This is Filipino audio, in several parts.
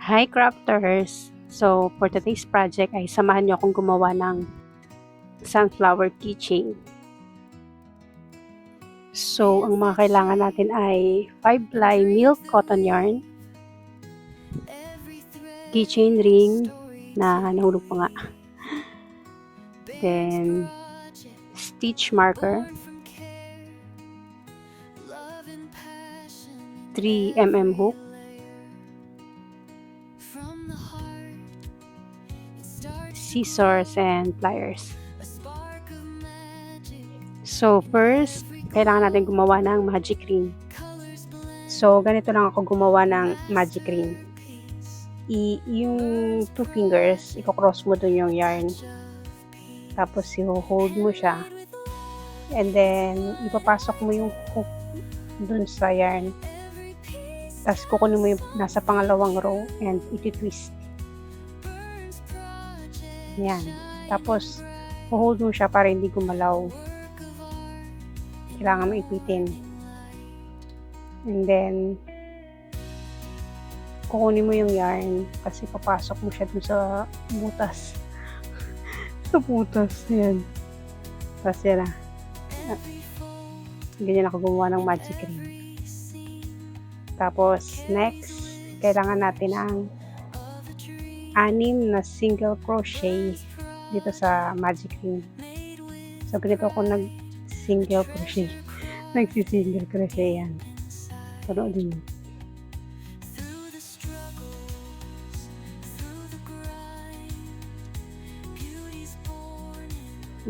Hi crafters! So, for today's project ay samahan niyo akong gumawa ng sunflower keychain. So, ang mga kailangan natin ay 5-ply milk cotton yarn, keychain ring na nahulog pa nga, then stitch marker, 3mm hook, scissors, and pliers. So, first, kailangan natin gumawa ng magic ring. So, ganito lang ako gumawa ng magic ring. Yung 2 fingers, i-cross mo dun yung yarn. Tapos, i-hold mo siya. And then, ipapasok mo yung hook dun sa yarn. Tapos, kukunin mo yung nasa pangalawang row and iti-twist. Yan. Tapos, hold mo siya para hindi gumalaw. Kailangan mo ipitin. And then, kukunin mo yung yarn kasi papasok mo siya dun sa butas. Sa butas. Yan. Tapos yan na. Ganyan ako gumawa ng magic ring. Tapos, next, kailangan natin ang 6 na single crochet dito sa magic ring. So, ganito ako nag-single crochet. Nagsi-single crochet yan. Panoodin mo.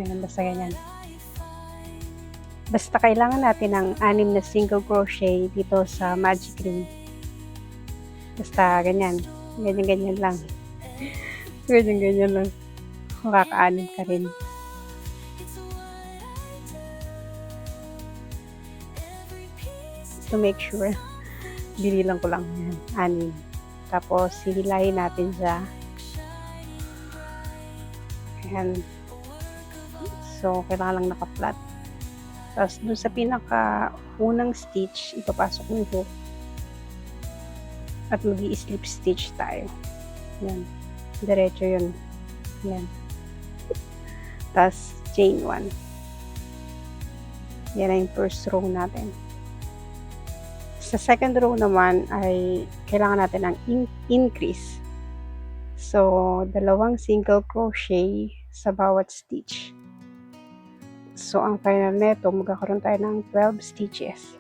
Yan, basta ganyan. Basta kailangan natin ng 6 na single crochet dito sa magic ring. Basta ganyan. Ganyan-ganyan lang. Ganyan-ganyan lang. Makaka-6 ka rin. To make sure, binilang ko lang yan. 6. Tapos, hihilahin natin siya. Ayan. So, kailangan lang naka-flat. Tapos, dun sa pinaka-unang stitch, ipapasok mo yung hook. At mag-i-slip stitch tayo. Yan. Diretso yun. Yan. Tapos, chain 1. Yan na yung first row natin. Sa second row naman ay kailangan natin ng increase. So, 2 single crochet sa bawat stitch. So, ang final neto, magkakaroon tayo ng 12 stitches.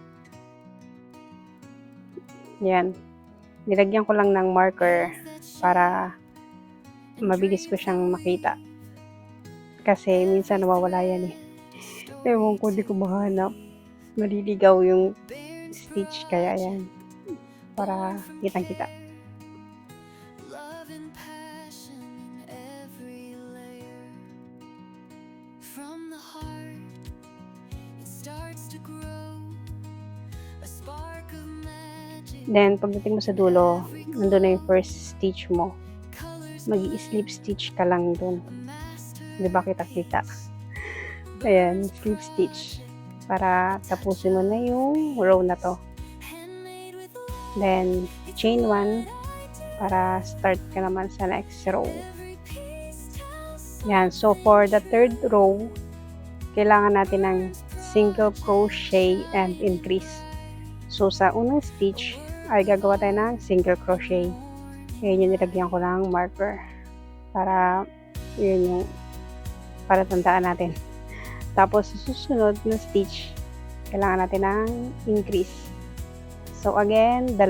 Yan. Nilagyan ko lang ng marker para mabilis ko siyang makita. Kasi minsan nawawala yan eh. Ewan ko, di ko mahanap. Maliligaw yung stitch, kaya yan. Para kitang-kita. Then, pagdating mo sa dulo, nandun na yung first stitch mo. Mag-i-slip stitch ka lang dun. Diba kita-kita? Ayan, slip stitch. Para tapusin mo na yung row na to. Then, chain 1 para start ka naman sa next row. Yan. So, for the third row, kailangan natin ng single crochet and increase. So, sa unang stitch, ay gagawa tayo ng single crochet. Ayan yung nilagyan ko ng marker. Para, yun yung, para tandaan natin. Tapos, susunod na stitch, kailangan natin ng increase. So, again, 2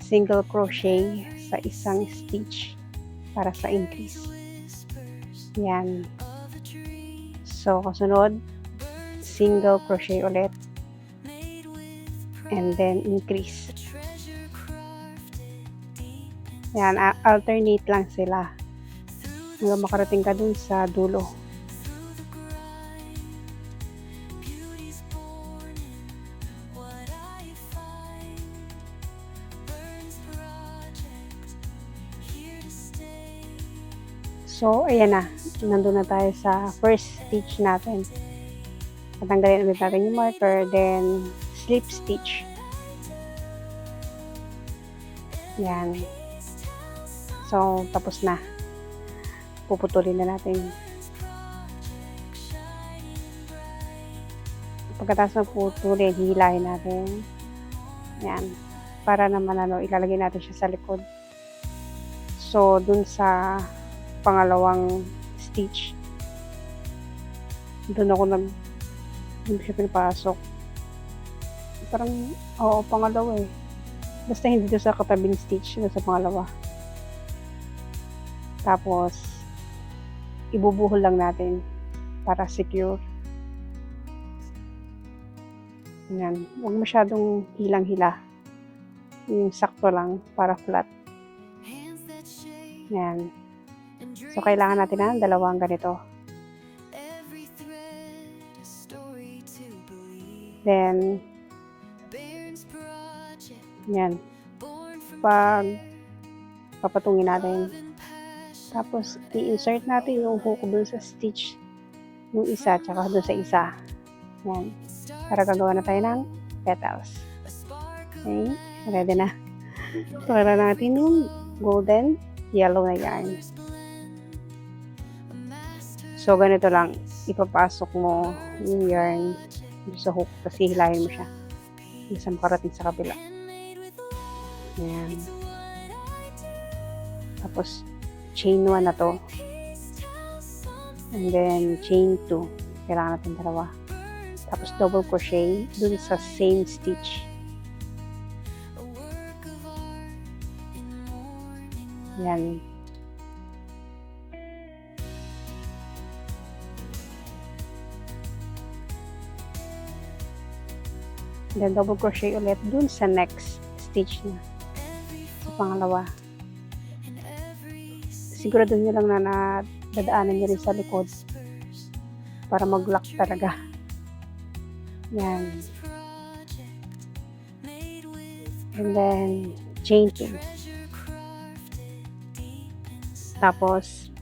single crochet sa isang stitch para sa increase. Yan. So, kasunod, single crochet ulit. And then, increase. Yan, alternate lang sila. Hanggang makarating ka dun sa dulo. So, ayan na. Nandun na tayo sa first stitch natin. Tatanggalin ulit natin yung marker, then slip stitch. Yan. So, tapos na. Puputulin na natin. Pagkatapos ng putulin, hihilahin natin. Yan. Para naman ilalagay natin siya sa likod. So, dun sa pangalawang stitch, dun ako dun siya pinapasok. Parang, oo, pangalawa eh. Basta hindi doon sa katabing stitch, doon sa pangalawa. Tapos, ibubuhol lang natin para secure. Yan. Huwag masyadong hilang-hila. Yung sakto lang para flat. Yan. So, kailangan natin ng dalawang ganito. Then, yan. Papatungin natin. Tapos, i-insert natin yung hook dun sa stitch. Yung isa, tsaka dun sa isa. Yan. Para gagawa na tayo ng petals. Okay? Ready na. Para natin yung golden yellow na yarn. So, ganito lang. Ipapasok mo yung yarn sa hook. Tapos hihilahin mo siya. Isa makarating sa kabila. Yan. Tapos, chain 1 na to. And then, chain 2. Kailangan natin dalawa. Tapos, double crochet dun sa same stitch. Yan. Then, double crochet ulit dun sa next stitch na. Sa pangalawa. Sigurado nyo lang na dadaanan nyo rin sa likod para mag-lock talaga. Yan. And then, chain 2. Tapos,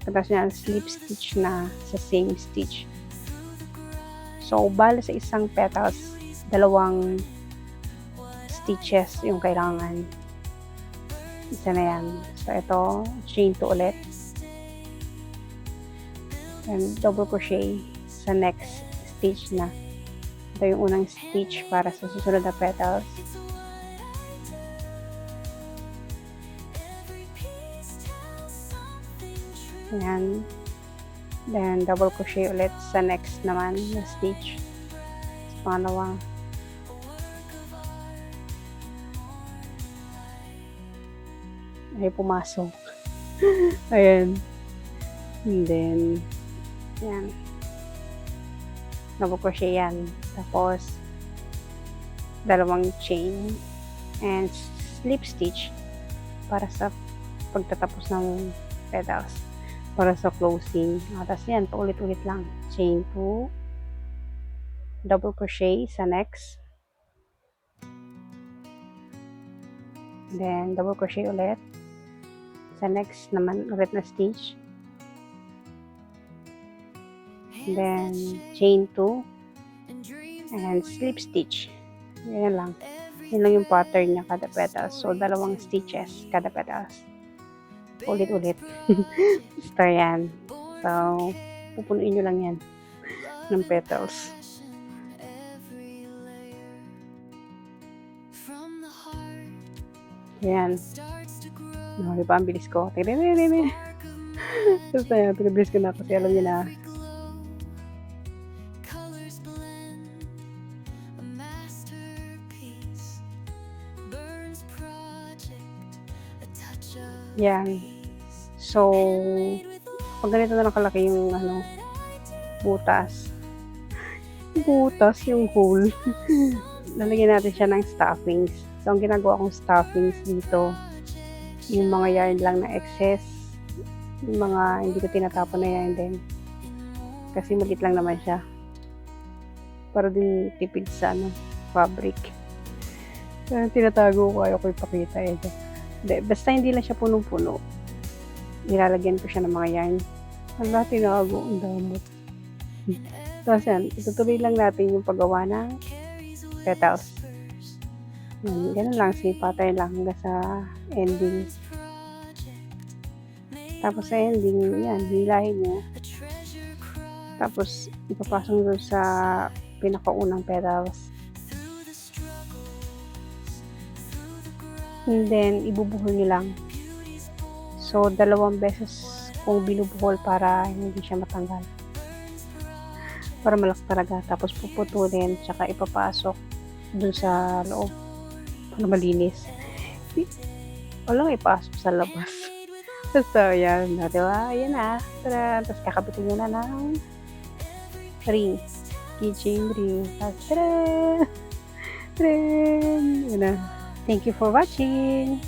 pagkatapos nyo slip stitch na sa same stitch. So, bale sa isang petals, dalawang stitches yung kailangan. Isa na yan. So, ito, chain 2 ulit. And double crochet sa next stitch na. Ito yung unang stitch para sa susunod na petals. Ayan. Then, double crochet ulit sa next naman na stitch. Sa pangalawa. Ay, pumasok. Ayan. And then, yan. Double crochet yan. Tapos, dalawang chain and slip stitch para sa pagtatapos ng petals. Para sa closing. Tapos yan, paulit-ulit lang. Chain 2, double crochet sa next. Then, double crochet ulit. Sa next naman, ulit na stitch. Then, chain 2. And slip stitch. Yan lang. Yan lang yung pattern niya kada petals. So, dalawang stitches kada petals. Ulit-ulit. Basta yan. So, pupunuin nyo lang yan ng petals. Yan. No, diba? Ang bilis ko. Basta yan. Pinabilis ko na kasi alam niyo na. Yan. So, pag ganito na nakalaki yung butas. Butas yung hole. Lalagyan natin siya ng stuffings. So, ang ginagawa kong stuffings dito, yung mga yarn lang na excess, yung mga hindi ko tinatapon na yarn din. Kasi maliit lang naman siya. Para din tipid sa fabric. Kaya tinatago ko, ayaw ko ipakita eh. Basta hindi lang siya punong-puno. Nilalagyan ko siya ng mga yarn. Wala, tinago. Ang damot. Tapos yan, itutuloy lang natin yung paggawa ng petals. Gano'n lang, sipatayin lang hanggang sa ending. Tapos sa ending, 'yan hilahin mo. Tapos ipapasok mo dun sa pinakaunang petals. And then ibubuhol niyo lang. So, 2 beses kong binubuhol para hindi siya matanggal. Para malaki talaga. Tapos puputulin tsaka ipapasok dun sa loob para malinis. Walang ipasok sa labas. So, ayan na, 'di ba? Ayan na, tada! Tapos kakabitin niyo na ng ring, keychain ring. Tapos tada! Tadaan! Yun na. Thank you for watching.